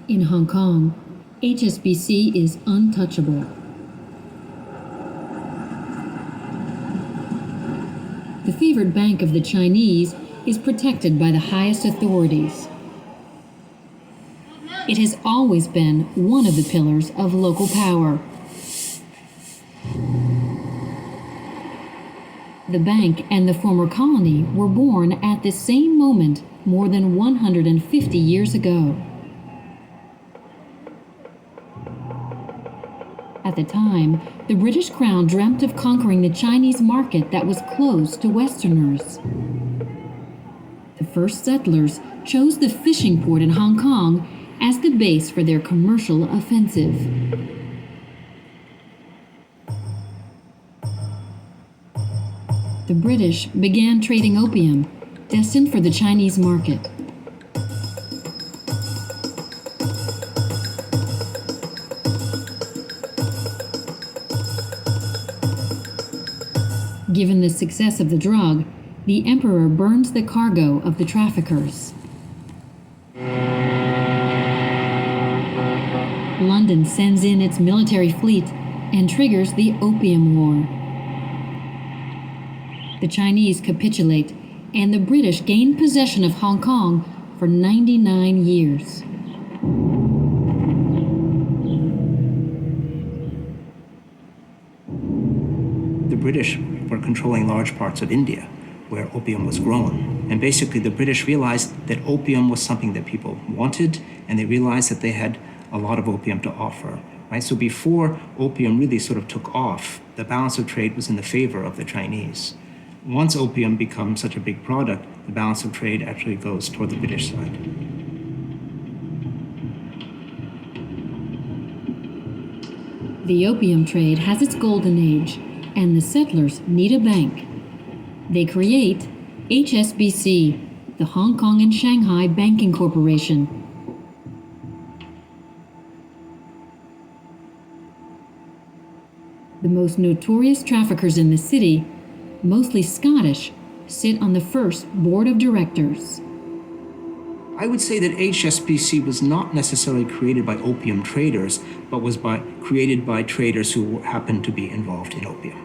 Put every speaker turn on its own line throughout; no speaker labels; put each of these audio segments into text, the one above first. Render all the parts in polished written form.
In Hong Kong, HSBC is untouchable. The favored bank of the Chinese is protected by the highest authorities. It has always been one of the pillars of local power. The bank and the former colony were born at the same moment more than 150 years ago. At the time, the British Crown dreamt of conquering the Chinese market that was closed to Westerners. The first settlers chose the fishing port in Hong Kong as the base for their commercial offensive. The British began trading opium, destined for the Chinese market. Given the success of the drug, the emperor burns the cargo of the traffickers. London sends in its military fleet and triggers the Opium War. The Chinese capitulate, and the British gain possession of Hong Kong for 99 years.
The British were controlling large parts of India where opium was grown. And basically the British realized that opium was something that people wanted, and they realized that they had a lot of opium to offer. Right? So before opium really sort of took off, the balance of trade was in the favor of the Chinese. Once opium becomes such a big product, the balance of trade actually goes toward the British side.
The opium trade has its golden age, and the settlers need a bank. They create HSBC, the Hong Kong and Shanghai Banking Corporation. The most notorious traffickers in the city, mostly Scottish, sit on the first board of directors.
I would say that HSBC was not necessarily created by opium traders, but was created by traders who happened to be involved in opium.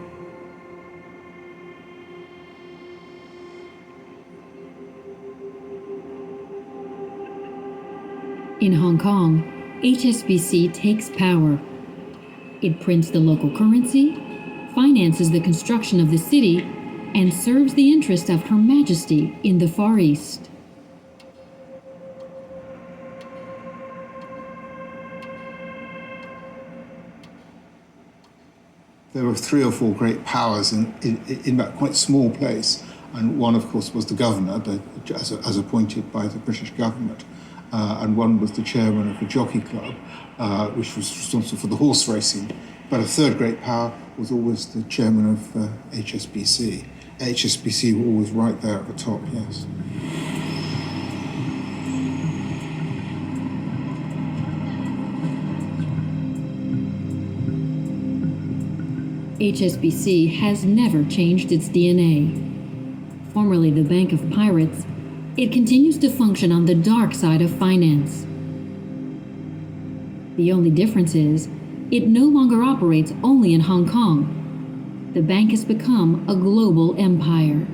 In Hong Kong, HSBC takes power. It prints the local currency, finances the construction of the city, and serves the interest of Her Majesty in the Far East.
There were 3 or 4 great powers in that quite small place, and one, of course, was the governor, but as appointed by the British government, and one was the chairman of the Jockey Club, which was responsible for the horse racing. But a third great power was always the chairman of HSBC. HSBC were always right there at the top, yes.
HSBC has never changed its DNA. Formerly the Bank of Pirates, it continues to function on the dark side of finance. The only difference is, it no longer operates only in Hong Kong. The bank has become a global empire.